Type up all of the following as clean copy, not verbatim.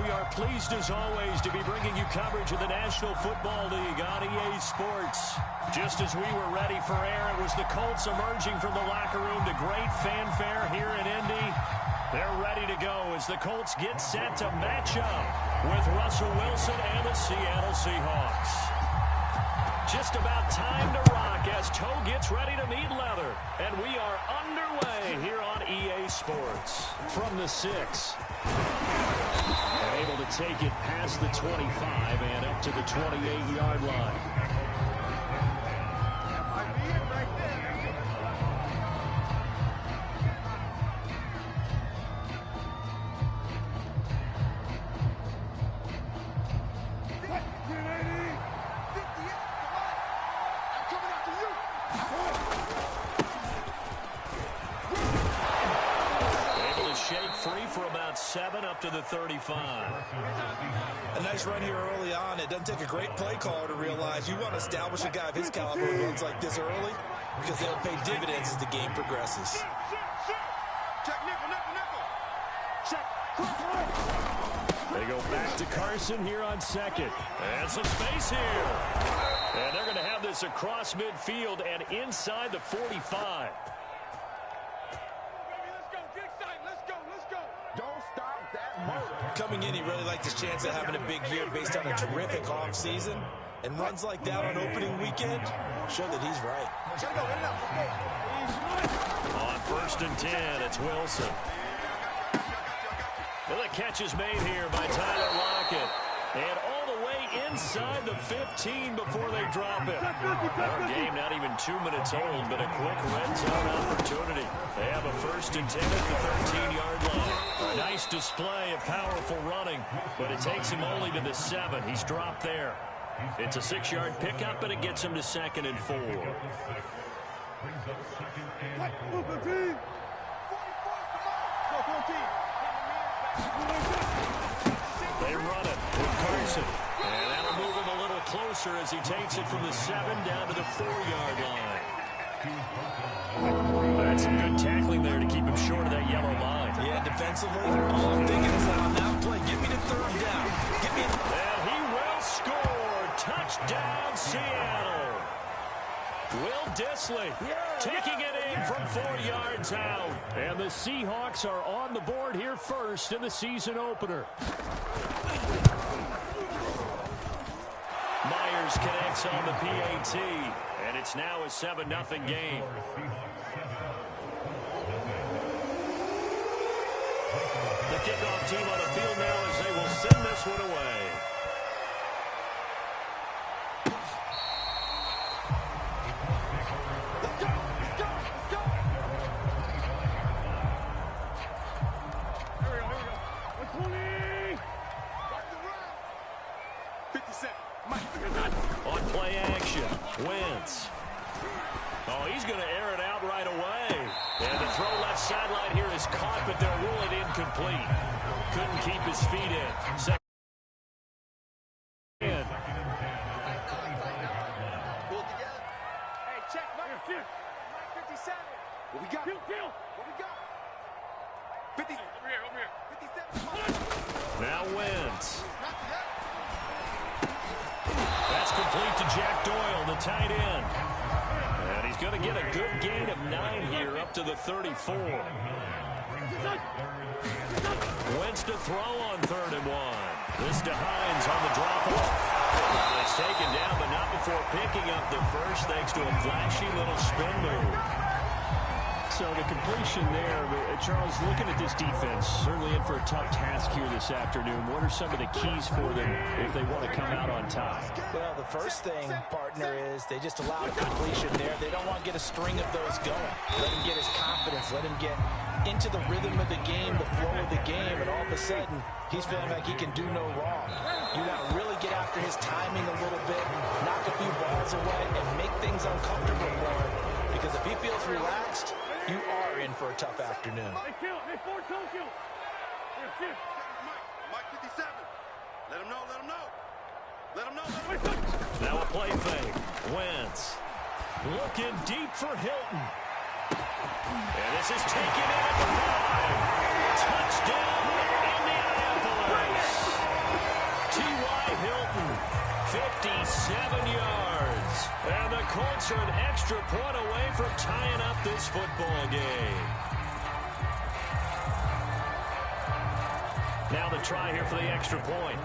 we are pleased as always to be bringing you coverage of the National Football League on EA Sports. Just as we were ready for air, it was the Colts emerging from the locker room to great fanfare here in Indy. They're ready to go as the Colts get set to match up with Russell Wilson and the Seattle Seahawks. Just about time to rock as toe gets ready to meet leather. And we are underway here on EA Sports. From the 6. And able to take it past the 25 and up to the 28-yard line. Up to the 35. A nice run here early on. It doesn't take a great play caller to realize you want to establish a guy of his caliber who runs like this early because they'll pay dividends as the game progresses. They go back to Carson here on second. And some space here. And they're going to have this across midfield and inside the 45. Coming in, he really liked his chance of having a big year based on a terrific offseason. And runs like that on opening weekend show that he's right. On 1st and 10, it's Wilson. Well, the catch is made here by Tyler Lockett. And all the way inside the 15 before they drop it. Our game not even 2 minutes old, but a quick red zone opportunity. They have a 1st and 10 at the 13-yard line. A nice display of powerful running, but it takes him only to the 7. He's dropped there. It's a 6-yard pickup, and it gets him to 2nd and 4. They run it with Carson. And that'll move him a little closer as he takes it from the 7 down to the 4-yard line. That's some good tackling there to keep him short of that yellow line. Yeah, defensively, all I'm thinking is that on that play, give me the 3rd down. And he will score. Touchdown, Seattle. Will Dissly taking it in from 4 yards out. And the Seahawks are on the board here first in the season opener. Myers connects on the PAT, and it's now a 7-0 game. The kickoff team on the field now as they will send this one away. On play action, Wentz. Oh, he's going to air it out right away. And the throw left sideline here is caught, but they'll rule it incomplete. Couldn't keep his feet in. Second. Pull together. Hey, check. Mike 57. What we got? What we got? 50. Over here. 57. Now Wentz. That's complete to Jack Doyle, the tight end. And he's going to get a good gain of 9 here up to the 34. Wentz to throw on 3rd and 1. This to Hines on the drop-off. It's taken down, but not before picking up the first thanks to a flashy little spin move. So the completion there, Charles, looking at this defense, certainly in for a tough task here this afternoon. What are some of the keys for them if they want to come out on top? Well, the first thing, partner, is they just allow the completion there. They don't want to get a string of those going. Let him get his confidence. Let him get into the rhythm of the game, the flow of the game, and all of a sudden, he's feeling like he can do no wrong. You want to really get after his timing a little bit, knock a few balls away, and make things uncomfortable for him. Because if he feels relaxed, you are in for a tough afternoon. Hey, kill. Hey, Ford, don't kill. Here. Mike 57. Let him know. Now a play fake. Wentz looking deep for Hilton. And this is taken in at the 5. Touchdown, Indianapolis. 57 yards. And the Colts are an extra point away from tying up this football game. Now the try here for the extra point.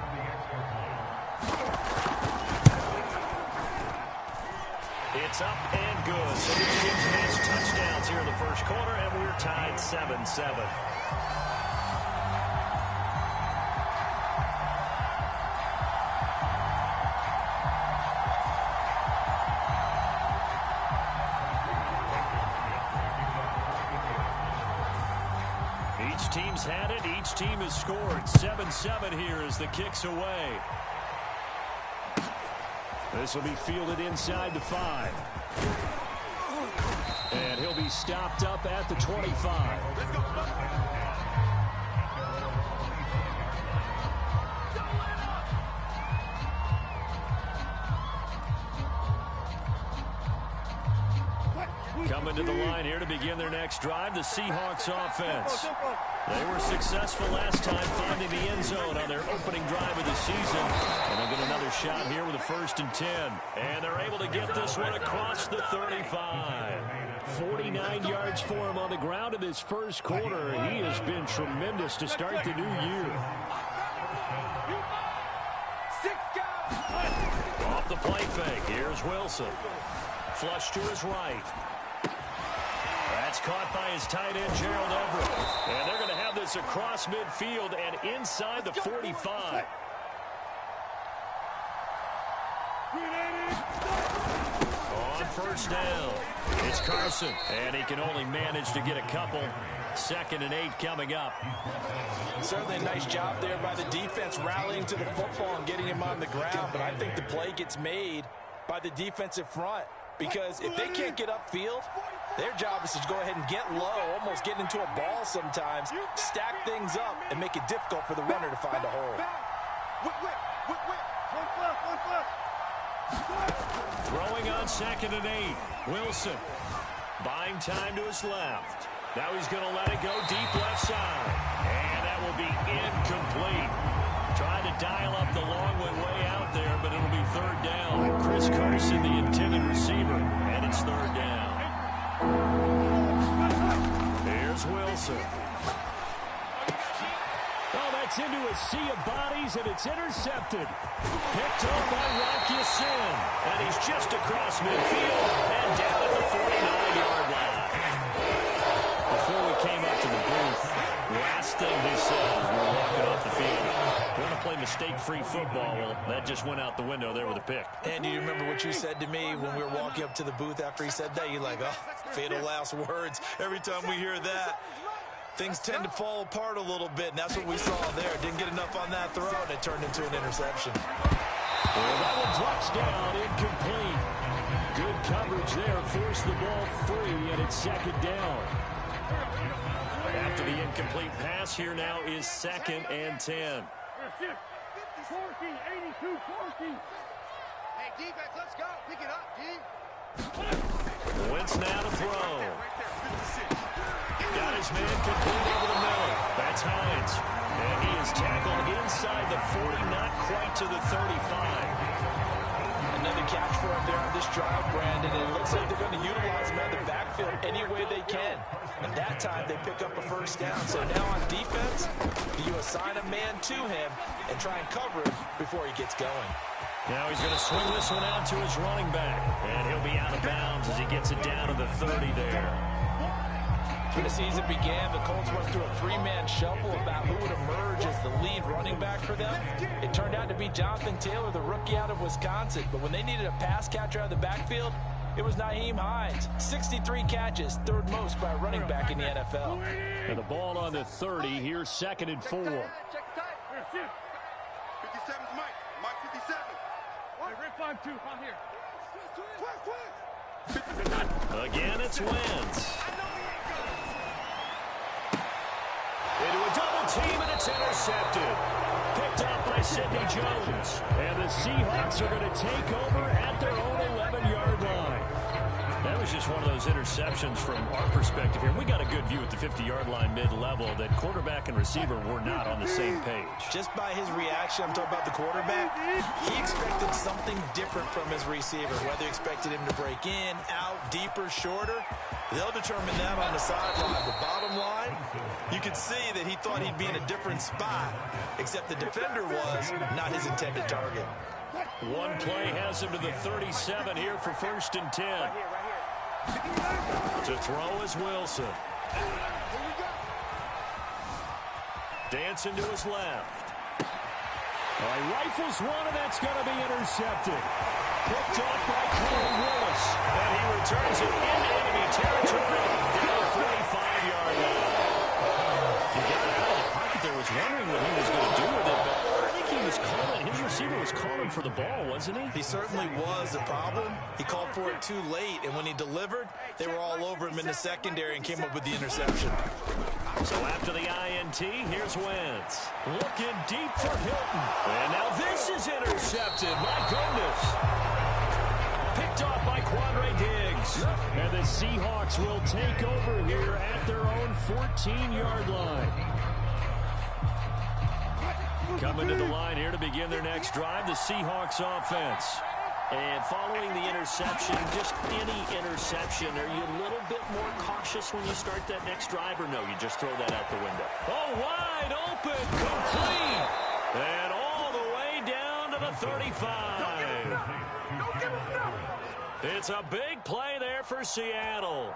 It's up and good. So these teams missed touchdowns here in the first quarter, and we're tied 7-7. Each team's had it. Each team has scored. 7-7 here as the kick's away. This will be fielded inside the 5. And he'll be stopped up at the 25. Coming to the line here to begin their next drive, the Seahawks offense. They were successful last time finding the end zone on their opening drive of the season. And they'll get another shot here with a 1st and 10. And they're able to get this one across the 35. 49 yards for him on the ground in this first quarter. He has been tremendous to start the new year. Off the play fake, here's Wilson. Flush to his right. That's caught by his tight end, Gerald Everett. And they're going to have this across midfield and inside the 45. On first down, it's Carson. And he can only manage to get a couple. 2nd and 8 coming up. Certainly a nice job there by the defense rallying to the football and getting him on the ground. But I think the play gets made by the defensive front. Because if they can't get upfield, their job is to go ahead and get low, almost get into a ball sometimes, stack things up, and make it difficult for the runner to find a hole. Throwing on 2nd and 8. Wilson buying time to his left. Now he's going to let it go deep left side. And that will be incomplete. Trying to dial up the long way out there, but it'll be 3rd down. Chris Carson, the intended receiver, and it's 3rd down. Here's Wilson. Oh, that's into a sea of bodies, and it's intercepted. Picked up by Rocky Sin. And he's just across midfield and down at the 49-yard line. Before we came up to the booth, last thing he said as we were walking off the field, we're going to play mistake-free football. Well, that just went out the window there with a pick. And do you remember what you said to me when we were walking up to the booth after he said that? You're like, oh, fatal last words. Every time we hear that, things tend to fall apart a little bit, and that's what we saw there. Didn't get enough on that throw, and it turned into an interception. Well, that one drops down, incomplete. Good coverage there, forced the ball free, and it's 2nd down. After the incomplete pass, here now is 2nd and 10. 82, 14. Hey, defense, let's go. Pick it up, D. Wentz now to throw. Got his man complete over the middle. That's Hines. And he is tackled inside the 40, not quite to the 35. Another catch for him there on this drive, Brandon. And it looks like they're going to utilize him on the backfield any way they can. And that time they pick up a 1st down. So now on defense, you assign a man to him and try and cover him before he gets going. Now he's going to swing this one out to his running back. And he'll be out of bounds as he gets it down to the 30 there. When the season began, the Colts went through a 3-man shuffle about who would emerge as the lead running back for them. It turned out to be Jonathan Taylor, the rookie out of Wisconsin. But when they needed a pass catcher out of the backfield, it was Nyheim Hines. 63 catches, 3rd most by a running back in the NFL. And the ball on the 30. Here's 2nd and 4. 57's Mike. Mike 57. Red 5-2, on here. Again, it's Wentz. Into a double team, and it's intercepted. Picked up by Sidney Jones. And the Seahawks are going to take over at their own 11-yard line. That was just one of those interceptions from our perspective here. We got a good view at the 50-yard line mid-level that quarterback and receiver were not on the same page. Just by his reaction, I'm talking about the quarterback, he expected something different from his receiver, whether he expected him to break in, out, deeper, shorter. They'll determine that on the sideline. The bottom line, you could see that he thought he'd be in a different spot, except the defender was not his intended target. One play has him to the 37 here for 1st and 10. To throw is Wilson. Dancing to his left. He rifles one, and that's going to be intercepted. Picked up by Corey Willis. And he returns it into enemy territory down the 45-yard line. He got it out of the pocket there, was wondering what he was going to do with it, but I think he was calling, his receiver was calling for the ball, wasn't he? He certainly was. The problem, he called for it too late, and when he delivered, they were all over him in the secondary and came up with the interception. So after the INT, here's Wentz. Looking deep for Hilton. And now this is intercepted. My goodness. Picked off by Quandre Diggs. And the Seahawks will take over here at their own 14-yard line. Coming to the line here to begin their next drive, the Seahawks offense. And following the interception, just any interception, are you a little bit more cautious when you start that next drive, or no, you just throw that out the window? Oh, wide open, complete, and all the way down to the 35. It's a big play there for Seattle.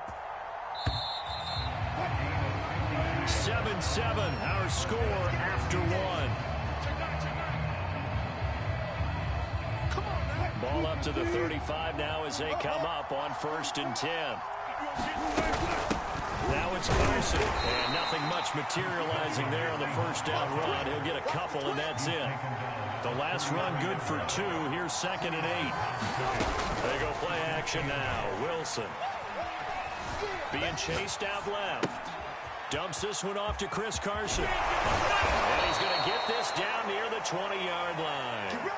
7-7, our score after one. Ball up to the 35 now as they come up on 1st and 10. Now it's Carson, and nothing much materializing there on the first down run. He'll get a couple, and that's it. The last run good for 2. Here's 2nd and 8. They go play action now. Wilson being chased out left. Dumps this one off to Chris Carson. And he's going to get this down near the 20-yard line.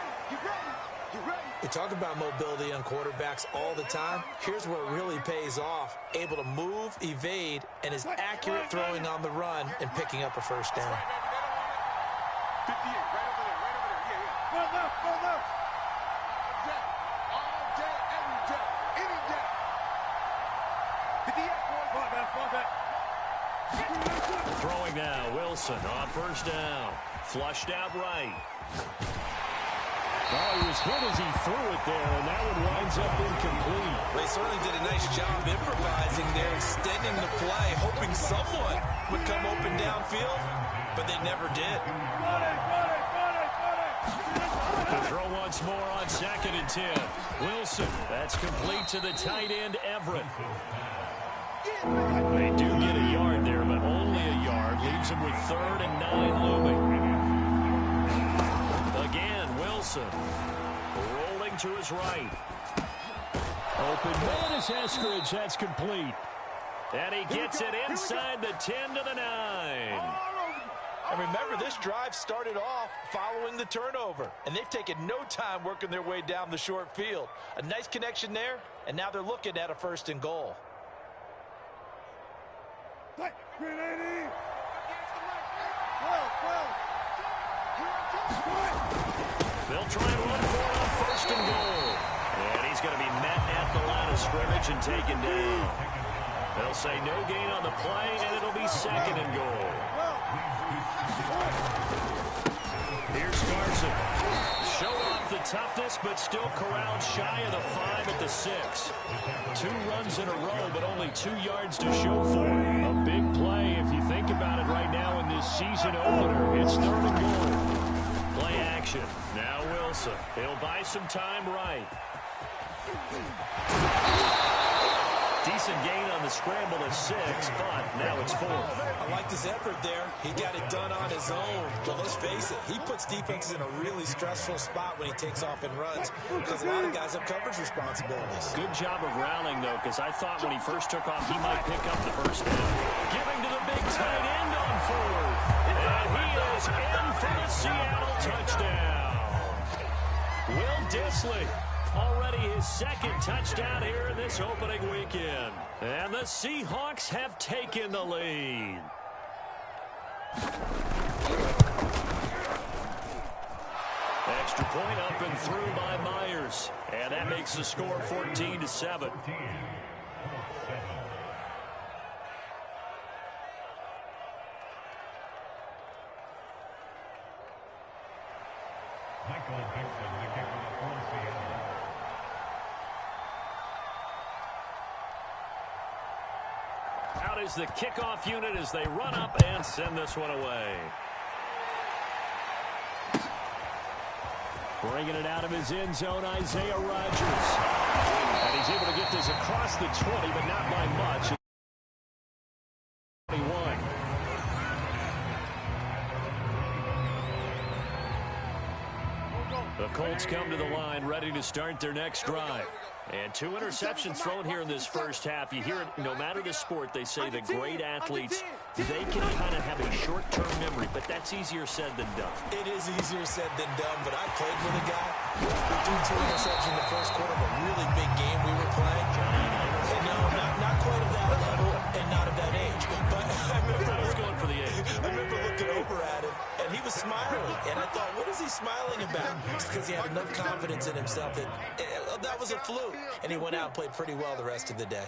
We talk about mobility on quarterbacks all the time. Here's where it really pays off. Able to move, evade, and is accurate throwing on the run and picking up a first down. 58, right over there, right over there. Yeah. Go left, go left. Day. All day, every day, any day. 58, fall back. Throwing now, Wilson on first down. Flushed out right. Oh, he was hit as he threw it there, and that one winds up incomplete. They certainly did a nice job improvising there, extending the play, hoping someone would come open downfield, but they never did. The throw once more on 2nd and 10. Wilson, that's complete to the tight end, Everett. They do get a yard there, but only a yard. Leaves them with 3rd and 9 looming. Again, Wilson rolling to his right. Open man is Eskridge. That's complete. And he gets it inside the 10 to the 9. And remember, this drive started off following the turnover, and they've taken no time working their way down the short field. A nice connection there, and now they're looking at a 1st and goal. They'll try and run for it on 1st and goal. And he's going to be met at the line of scrimmage and taken down. They'll say no gain on the play, and it'll be 2nd and goal. Here's Carson. Show off the toughness, but still corralled shy of the 5 at the 6. 2 runs in a row, but only 2 yards to show for it. A big play if you think about it right now in this season opener. It's 3rd and goal. Play action. Now Wilson. He'll buy some time right. Decent gain on the scramble at 6, but now it's 4th. I like this effort there. He got it done on his own. But let's face it, he puts defenses in a really stressful spot when he takes off and runs because a lot of guys have coverage responsibilities. Good job of rallying, though, because I thought when he first took off, he might pick up the first down. Giving to the big tight end on 4th. And he is in for the Seattle touchdown. Will Dissly Already his second touchdown here in this opening weekend. And the Seahawks have taken the lead. Extra point up and through by Myers. And that makes the score 14-7. Out is the kickoff unit as they run up and send this one away. Bringing it out of his end zone, Isaiah Rodgers. And he's able to get this across the 20, but not by much. 21. The Colts come to the line, ready to start their next drive. And 2 interceptions thrown here in this first half. You hear it, no matter the sport, they say the great athletes, they can kind of have a short-term memory, but that's easier said than done. It is easier said than done, but I played with a guy who threw 2 interceptions in the first quarter of a really big game we were playing. And no, not quite of that level and not of that age. But I was going for the age. I remember looking over at him, and he was smiling. And I thought, what is he smiling about? It's because he had enough confidence in himself that was a fluke. And he went out and played pretty well the rest of the day.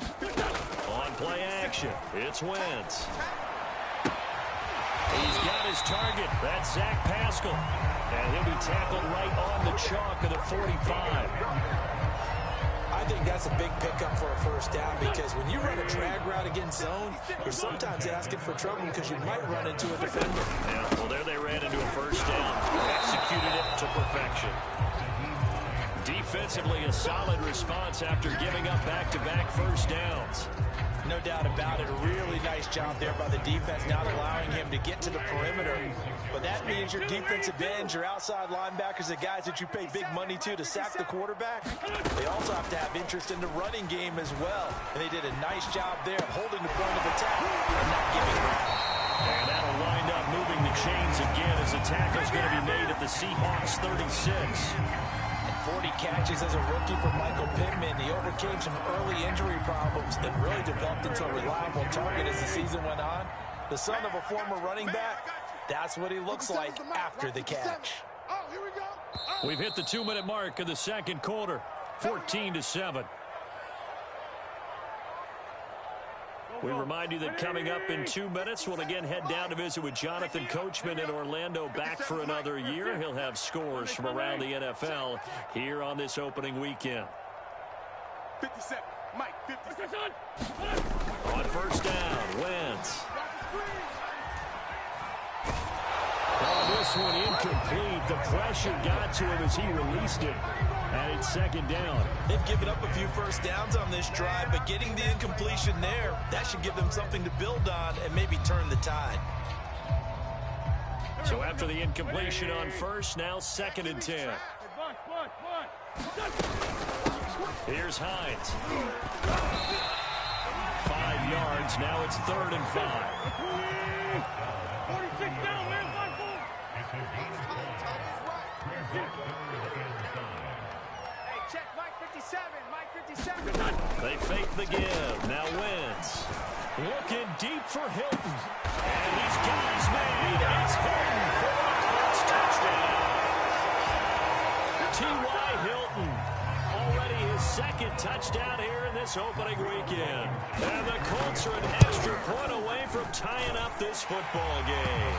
On play action, it's Wentz. He's got his target. That's Zach Pascal. And he'll be tackled right on the chalk of the 45. I think that's a big pickup for a first down because when you run a drag route against zone, you're sometimes asking for trouble because you might run into a defender. Yeah, well, there they ran into a first down. Executed it to perfection. Defensively, a solid response after giving up back-to-back first downs. No doubt about it. A really nice job there by the defense, not allowing him to get to the perimeter. But that means your defensive ends, your outside linebackers, the guys that you pay big money to sack the quarterback, they also have to have interest in the running game as well. And they did a nice job there of holding the point of attack and not giving ground. And that'll wind up moving the chains again as the tackle's going to be made at the Seahawks 36. 40 catches as a rookie for Michael Pittman. He overcame some early injury problems and really developed into a reliable target as the season went on. The son of a former running back, that's what he looks like after the catch. We've hit the 2-minute mark of the second quarter, 14-7. We remind you that coming up in 2 minutes, we'll again head down to visit with Jonathan Coachman in Orlando, back for another year. He'll have scores from around the NFL here on this opening weekend. 57, Mike, 57. On first down, Wentz. Oh, this one incomplete. The pressure got to him as he released it. And it's second down. They've given up a few first downs on this drive, but getting the incompletion there, that should give them something to build on and maybe turn the tide. So after the incompletion on first, now 2nd and 10. Here's Hines. 5 yards. Now it's 3rd and 5. 46 down, man. 5-4. Check Mike 57, Mike 57. They fake the give. Now Wentz. Looking deep for Hilton. And he's got his made. It's Hilton for the Colts touchdown. T.Y. Hilton. Already his 2nd touchdown here in this opening weekend. And the Colts are an extra point away from tying up this football game.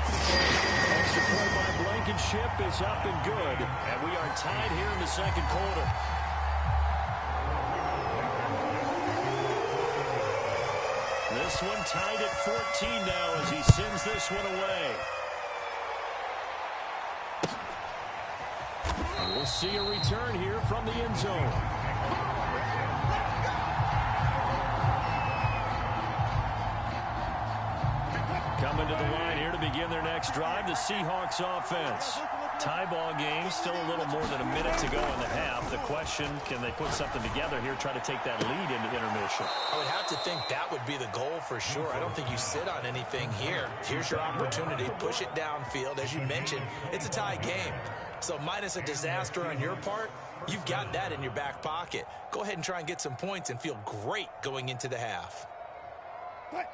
Extra point by Blankenship is up and good. And we are tied here in the second quarter. This one tied at 14 now as he sends this one away. And we'll see a return here from the end zone. Coming to the line here to begin their next drive, the Seahawks offense. Tie ball game, still a little more than a minute to go in the half. The question, can they put something together here, try to take that lead into intermission? I would have to think that would be the goal for sure. I don't think you sit on anything here. Here's your opportunity. Push it downfield. As you mentioned, it's a tie game. So minus a disaster on your part, you've got that in your back pocket. Go ahead and try and get some points and feel great going into the half. From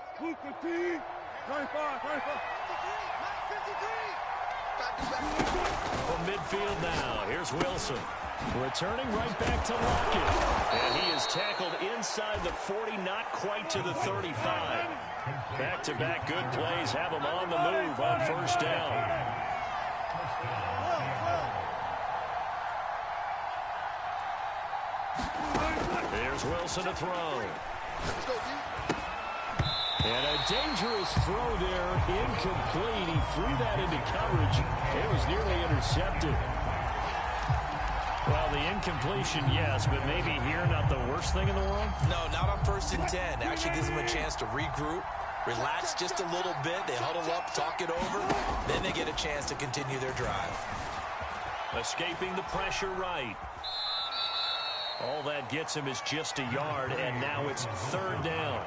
midfield now, here's Wilson. Returning right back to Lockett. And he is tackled inside the 40, not quite to the 35. Back-to-back good plays have him on the move on first down. There's Wilson to throw. And a dangerous throw there, incomplete. He threw that into coverage. It was nearly intercepted. Well, the incompletion, yes, but maybe here not the worst thing in the world? No, not on 1st and 10. Actually gives them a chance to regroup, relax just a little bit. They huddle up, talk it over. Then they get a chance to continue their drive. Escaping the pressure right. All that gets him is just a yard, and now it's 3rd down.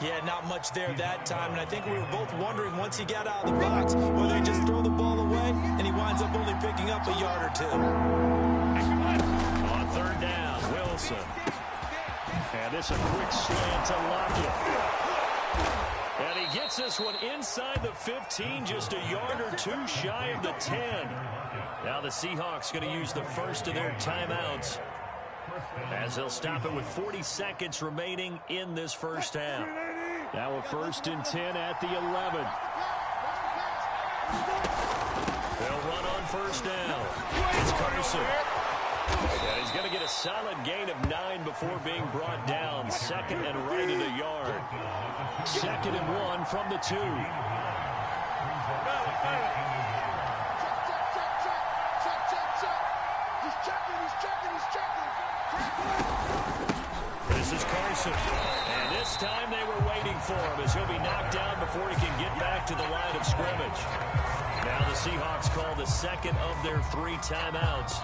Yeah, not much there that time, and I think we were both wondering once he got out of the box whether he just throw the ball away, and he winds up only picking up a yard or 2. On 3rd down, Wilson. And this a quick slant to Lockett. And he gets this one inside the 15, just a yard or 2 shy of the 10. Now the Seahawks going to use the first of their timeouts, as they'll stop it with 40 seconds remaining in this first half. Now a 1st and 10 at the 11. They'll run on first down. It's Carson. And he's going to get a solid gain of 9 before being brought down. 2nd and right at a yard. 2nd and 1 from the 2. This is Carson. And this time they were waiting for him, as he'll be knocked down before he can get back to the line of scrimmage. Now the Seahawks call the 2nd of their 3 timeouts,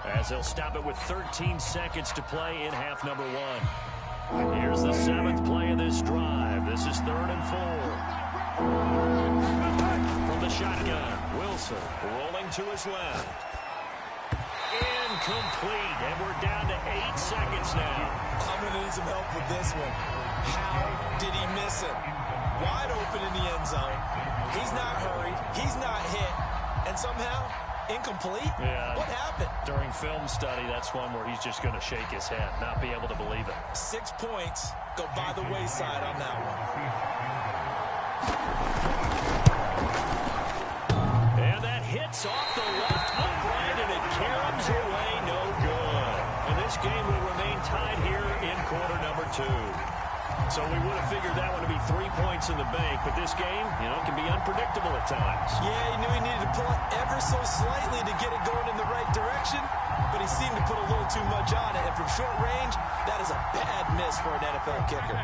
as they'll stop it with 13 seconds to play in half number 1. Here's the 7th play of this drive. This is 3rd and 4. From the shotgun, Wilson rolling to his left. Incomplete, and we're down to 8 seconds now. I'm going to need some help with this one. How did he miss it? Wide open in the end zone. He's not hurried. He's not hit. And somehow, incomplete? Yeah. What happened? During film study, that's one where he's just going to shake his head, not be able to believe it. 6 points go by the wayside on that one. And that hits off the left upright, and it caroms away, no good. And this game will remain tied here in quarter number 2. So we would have figured that one to be 3 points in the bank, but this game, can be unpredictable at times. Yeah, he knew he needed to pull it ever so slightly to get it going in the right direction, but he seemed to put a little too much on it. And from short range, that is a bad miss for an NFL kicker.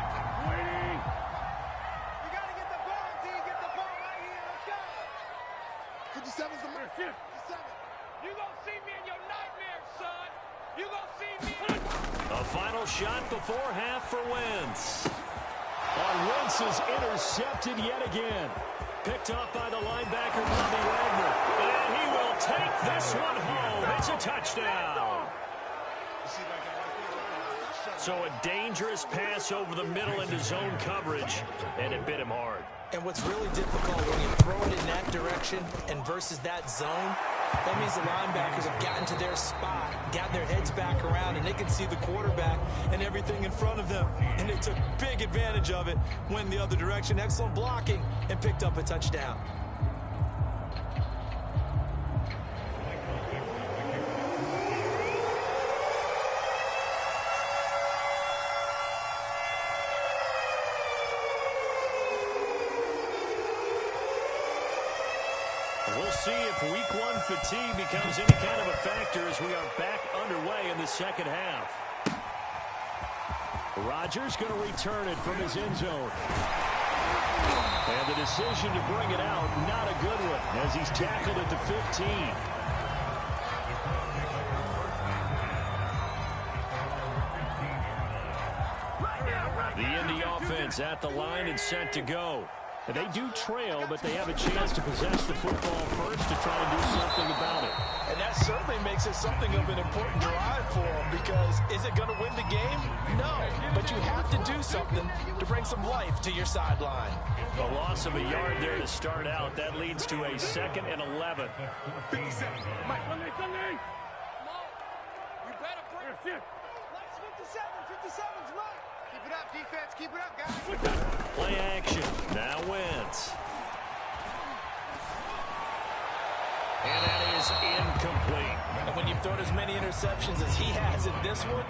A final shot before half for Wentz. Wentz is intercepted yet again. Picked off by the linebacker, Bobby Wagner. And he will take this one home. It's a touchdown. So a dangerous pass over the middle into zone coverage, and it bit him hard. And what's really difficult when you throw it in that direction and versus that zone, that means the linebackers have gotten to their spot, gotten their heads back around, and they can see the quarterback and everything in front of them. And they took big advantage of it, went the other direction. Excellent blocking, and picked up a touchdown. We'll see if week 1 fatigue becomes any kind of a factor as we are back underway in the second half. Rodgers going to return it from his end zone. And the decision to bring it out, not a good one, as he's tackled at the 15. The Indy offense Wentz at the line and set to go. And they do trail, but they have a chance to possess the football first to try and do something about it. And that certainly makes it something of an important drive for them, because is it going to win the game? No, but you have to do something to bring some life to your sideline. A loss of a yard there to start out. That leads to a 2nd and 11. 57. Mike. Sunday. You better bring it. 57's right. Keep it up, defense. Keep it up, guys. Play action. Now Wentz. And that is incomplete. And when you've thrown as many interceptions as he has in this one,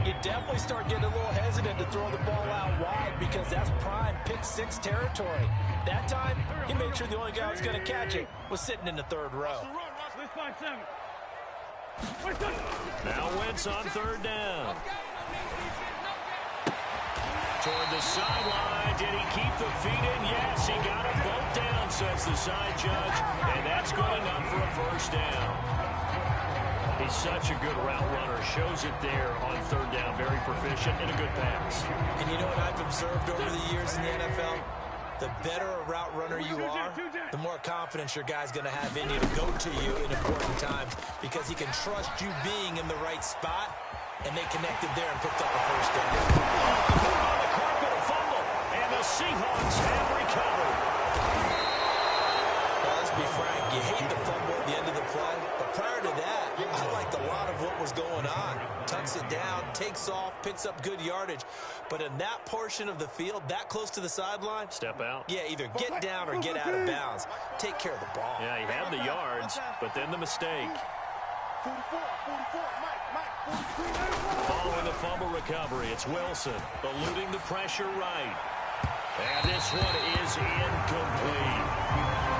you definitely start getting a little hesitant to throw the ball out wide, because that's prime pick six territory. That time, he made sure the only guy who was going to catch it was sitting in the third row. Now Wentz on 3rd down. Toward the sideline. Did he keep the feet in? Yes, he got them both down, says the side judge. And that's good enough for a 1st down. He's such a good route runner. Shows it there on 3rd down. Very proficient and a good pass. And you know what I've observed over the years in the NFL? The better a route runner you are, the more confidence your guy's going to have in you to go to you in important times, because he can trust you being in the right spot, and they connected there and picked up a 1st down. On the carpet, a fumble, and the Seahawks have recovered. Well, let's be frank, you hate the fumble at the end of the play, but prior to that, I liked a lot of what was going on. Tucks it down, takes off, picks up good yardage. But in that portion of the field, that close to the sideline, Step out. yeah, either get down or get out of bounds. Take care of the ball. Yeah, he had the yards, but then the mistake. 44, Mike, 43. Following the fumble recovery, it's Wilson eluding the pressure right. And this one is incomplete.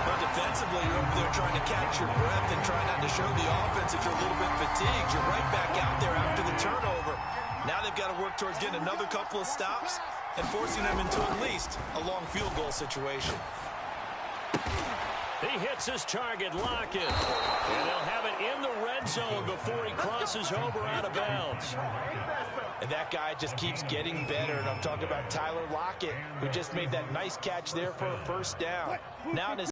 But defensively, you're over there trying to catch your breath and trying not to show the offense that you're a little bit fatigued. You're right back out there after the turnover. Now they've got to work towards getting another couple of stops and forcing them into at least a long field goal situation. He hits his target, Lockett. And they'll have it in the red zone before he crosses over out of bounds. And that guy just keeps getting better. And I'm talking about Tyler Lockett, who just made that nice catch there for a 1st down. Now in his